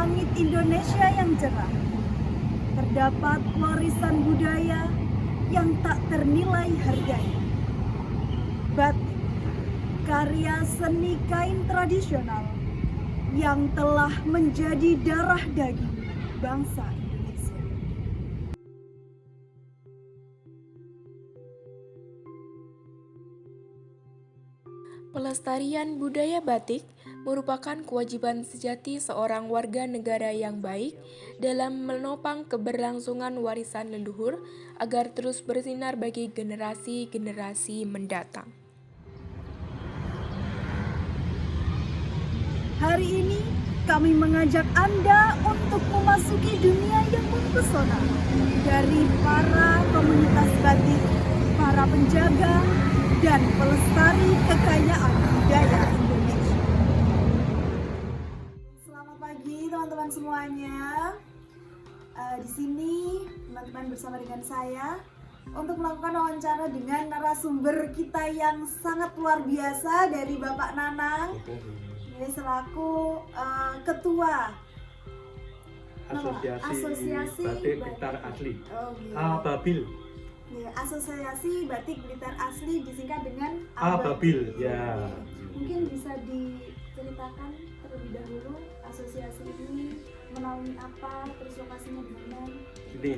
langit Indonesia yang cerah, terdapat warisan budaya yang tak ternilai harganya. Batik, karya seni kain tradisional yang telah menjadi darah daging bangsa Indonesia. Pelestarian budaya batik merupakan kewajiban sejati seorang warga negara yang baik dalam menopang keberlangsungan warisan leluhur agar terus bersinar bagi generasi-generasi mendatang. Hari ini kami mengajak Anda untuk memasuki dunia yang mempesona dari para komunitas batik, para penjaga, dan pelestari kekayaan budaya Indonesia. Selamat pagi teman-teman semuanya. Di sini teman-teman bersama dengan saya untuk melakukan wawancara dengan narasumber kita yang sangat luar biasa dari Bapak Nanang. Ini selaku ketua Asosiasi Batik Blitar Asli. Iya. Ababil. Ya, Asosiasi Batik Blitar Asli disingkat dengan Ababil. Ya. Mungkin bisa diceritakan terlebih dahulu asosiasi ini menaungi apa, terus lokasinya di mana? Ini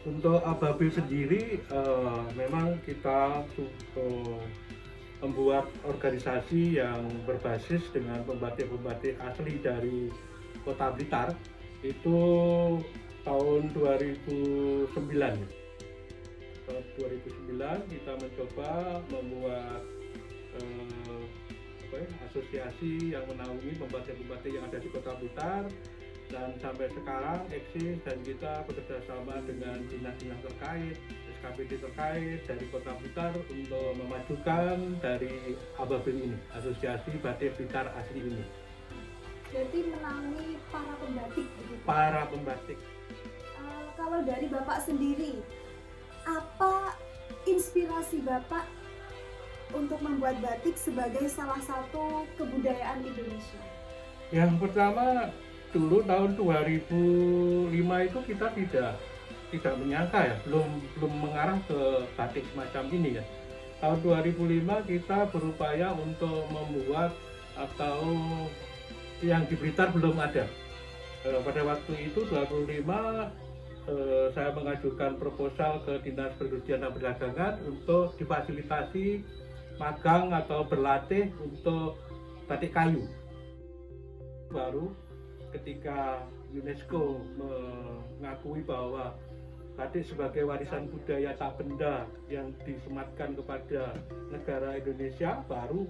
untuk Ababil sendiri memang kita membuat organisasi yang berbasis dengan pembatik-pembatik asli dari Kota Blitar itu tahun 2009. Tahun 2009 kita mencoba membuat asosiasi yang menaungi pembatik-pembatik yang ada di Kota Blitar, dan sampai sekarang eksis dan kita bekerjasama dengan dinas-dinas terkait, SKPD terkait dari Kota Blitar untuk memajukan dari Ababil ini, Asosiasi Batik Blitar Asli ini. Berarti menaungi para pembatik begitu? Para pembatik. Kalau dari Bapak sendiri, apa inspirasi Bapak untuk membuat batik sebagai salah satu kebudayaan Indonesia? Yang pertama, dulu tahun 2005 itu kita tidak menyangka ya, belum mengarah ke batik semacam ini ya. Tahun 2005 kita berupaya untuk membuat atau yang di Blitar belum ada. Pada waktu itu 2005 saya mengajukan proposal ke Dinas Perindustrian dan Perdagangan untuk difasilitasi magang atau berlatih untuk batik kayu. Baru ketika UNESCO mengakui bahwa batik sebagai warisan budaya tak benda yang disematkan kepada negara Indonesia, baru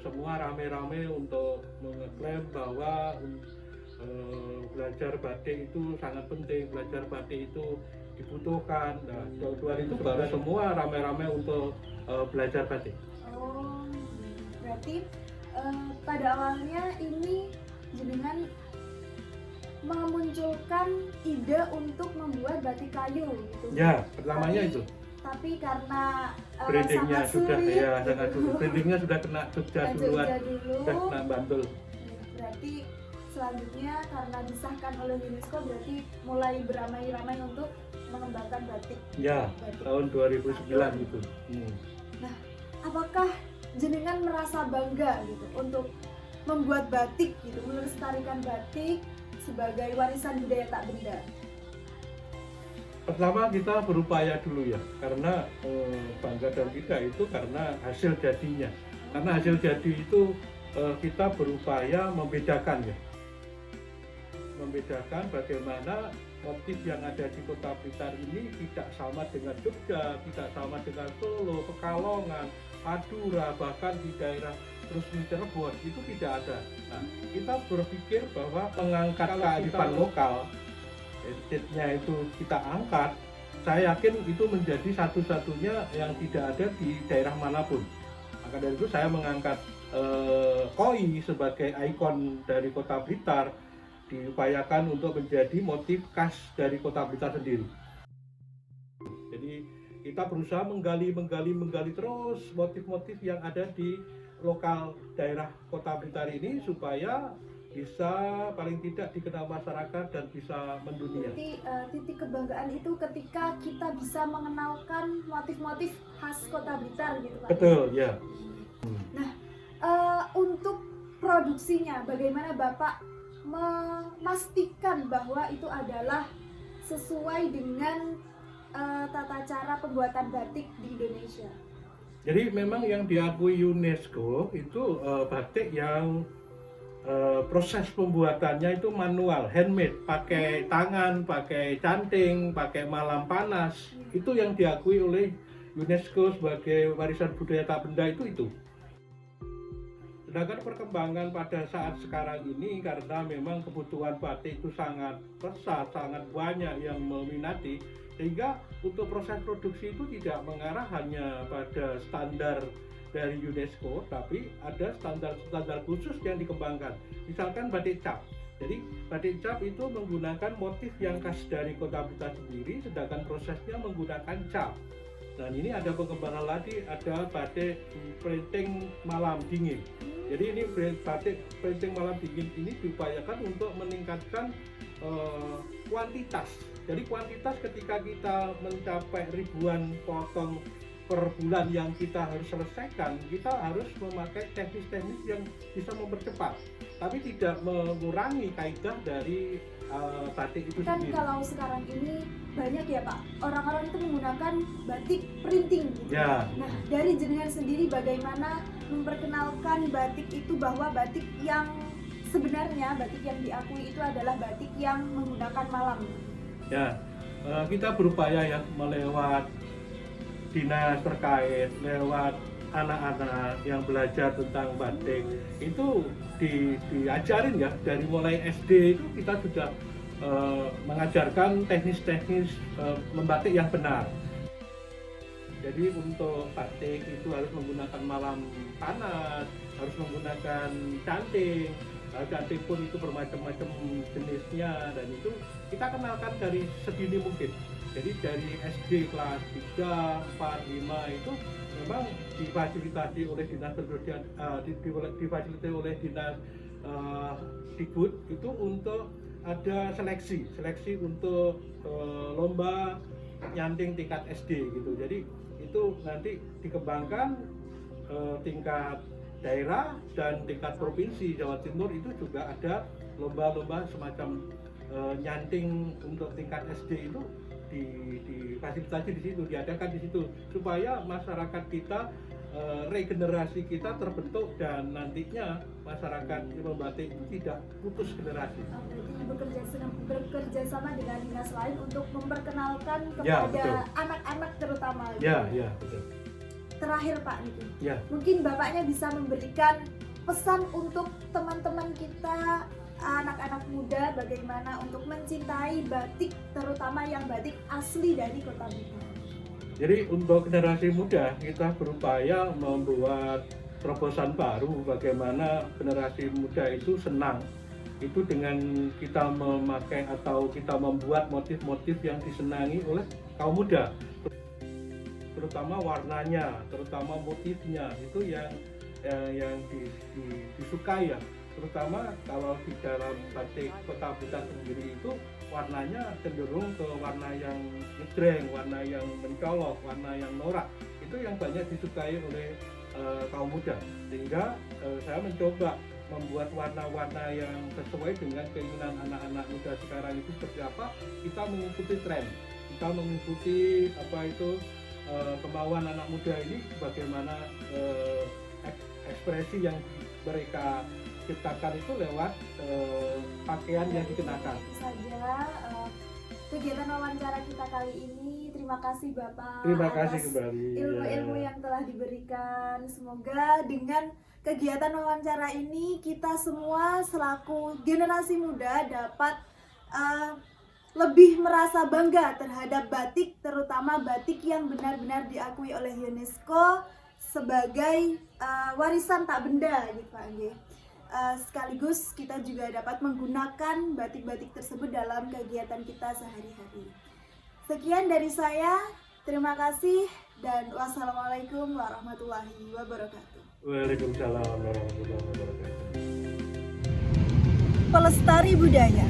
semua rame-rame untuk mengeklaim bahwa belajar batik itu sangat penting, belajar batik itu dibutuhkan. Nah, tahun itu baru semua rame-rame untuk belajar batik. Oh, berarti pada awalnya ini jenengan memunculkan ide untuk membuat batik kayu gitu. Ya, pertamanya itu. Tapi karena Brandingnya sangat sudah sulit, ya gitu. sangat sulit. Brandingnya sudah kena Jogja duluan, sudah kena Bantul. Berarti selanjutnya karena disahkan oleh UNESCO berarti mulai beramai-ramai untuk mengembangkan batik. Ya, Batik. tahun 2009 itu. Nah, apakah jenengan merasa bangga gitu untuk membuat batik gitu, melestarikan batik sebagai warisan budaya tak benda? Pertama kita berupaya dulu ya, karena bangga dan kita itu karena hasil jadinya. Karena hasil jadi itu kita berupaya membedakan ya, membedakan bagaimana motif yang ada di Kota Blitar ini tidak sama dengan Jogja, tidak sama dengan Solo, Pekalongan, Madura, bahkan di daerah resmi Cirebon itu tidak ada. Nah, kita berpikir bahwa mengangkat kearifan lokal, heritage-nya itu kita angkat, saya yakin itu menjadi satu-satunya yang tidak ada di daerah manapun. Maka dari itu saya mengangkat koi sebagai ikon dari Kota Blitar, diupayakan untuk menjadi motif khas dari Kota Blitar sendiri. Jadi kita berusaha menggali terus motif-motif yang ada di lokal daerah Kota Blitar ini supaya bisa paling tidak dikenal masyarakat dan bisa mendunia. Jadi titik kebanggaan itu ketika kita bisa mengenalkan motif-motif khas Kota Blitar gitu Pak. Betul, ya. Nah, untuk produksinya bagaimana Bapak memastikan bahwa itu adalah sesuai dengan tata cara pembuatan batik di Indonesia? Jadi memang yang diakui UNESCO itu batik yang proses pembuatannya itu manual, handmade, pakai tangan, pakai canting, pakai malam panas. Itu yang diakui oleh UNESCO sebagai warisan budaya tak benda itu. Sedangkan perkembangan pada saat sekarang ini karena memang kebutuhan batik itu sangat pesat, sangat banyak yang meminati, sehingga untuk proses produksi itu tidak mengarah hanya pada standar dari UNESCO, tapi ada standar khusus yang dikembangkan. Misalkan batik cap. Jadi batik cap itu menggunakan motif yang khas dari Kota Blitar sendiri, sedangkan prosesnya menggunakan cap. Dan ini ada pengembangan lagi, ada batik printing malam dingin. Jadi ini batik printing malam dingin ini diupayakan untuk meningkatkan kuantitas. Jadi kuantitas ketika kita mencapai ribuan potong per bulan yang kita harus selesaikan, kita harus memakai teknis-teknis yang bisa mempercepat, tapi tidak mengurangi kaidah dari batik itu kan sendiri. Kalau sekarang ini banyak ya Pak, orang-orang itu menggunakan batik printing gitu. Ya. Nah, dari jenengan sendiri bagaimana memperkenalkan batik itu bahwa batik yang sebenarnya, batik yang diakui itu adalah batik yang menggunakan malam? Ya, kita berupaya ya melewat dinas terkait, lewat anak-anak yang belajar tentang batik itu diajarin ya, dari mulai SD itu kita sudah mengajarkan teknis-teknis membatik yang benar. Jadi untuk batik itu harus menggunakan malam panas, harus menggunakan canting. Canting pun itu bermacam-macam jenisnya, dan itu kita kenalkan dari sedini mungkin. Jadi dari SD kelas 3, 4, 5 itu memang difasilitasi oleh dinas pendidikan, difasilitasi oleh dinas Dikbud itu untuk ada seleksi untuk lomba nyanting tingkat SD gitu. Jadi itu nanti dikembangkan tingkat daerah dan tingkat provinsi. Jawa Timur itu juga ada lomba-lomba semacam nyanting untuk tingkat SD itu difasilitasi di situ, diadakan di situ, supaya masyarakat kita, regenerasi kita terbentuk, dan nantinya masyarakat membatik itu tidak putus generasi. Berarti bekerja sama dengan dinas lain untuk memperkenalkan Ya, kepada anak-anak terutama. Ya, betul. Terakhir Pak Niki, Ya. mungkin Bapaknya bisa memberikan pesan untuk teman-teman kita, anak-anak muda, bagaimana untuk mencintai batik, terutama yang batik asli dari Kota Blitar. Jadi untuk generasi muda kita berupaya membuat terobosan baru, bagaimana generasi muda itu senang itu dengan kita memakai atau kita membuat motif-motif yang disenangi oleh kaum muda, terutama warnanya, terutama motifnya itu yang disukai ya. Terutama kalau di dalam batik Kota Blitar sendiri itu warnanya cenderung ke warna yang ngejreng, warna yang mencolok, warna yang norak. Itu yang banyak disukai oleh kaum muda. Sehingga saya mencoba membuat warna-warna yang sesuai dengan keinginan anak-anak muda sekarang itu seperti apa. Kita mengikuti tren, kita mengikuti kemauan anak muda ini, bagaimana ekspresi yang mereka ciptakan itu lewat pakaian yang dikenakan. Itu saja kegiatan wawancara kita kali ini. Terima kasih Bapak. Terima kasih atas kembali. ilmu-ilmu yang telah diberikan. Semoga dengan kegiatan wawancara ini kita semua selaku generasi muda dapat lebih merasa bangga terhadap batik, terutama batik yang benar-benar diakui oleh UNESCO sebagai warisan tak benda gitu Pak Angge. Sekaligus kita juga dapat menggunakan batik-batik tersebut dalam kegiatan kita sehari-hari. Sekian dari saya, terima kasih dan wassalamualaikum warahmatullahi wabarakatuh. Waalaikumsalam warahmatullahi wabarakatuh. pelestari budaya.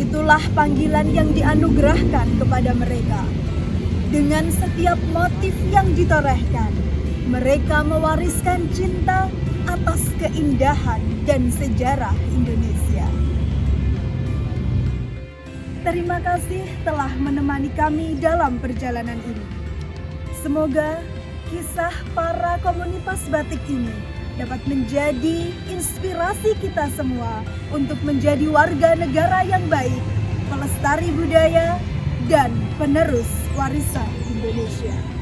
Itulah panggilan yang dianugerahkan kepada mereka. Dengan setiap motif yang ditorehkan, mereka mewariskan cinta atas keindahan dan sejarah Indonesia. Terima kasih telah menemani kami dalam perjalanan ini. Semoga kisah para komunitas batik ini dapat menjadi inspirasi kita semua untuk menjadi warga negara yang baik, pelestari budaya, dan penerus warisan Indonesia.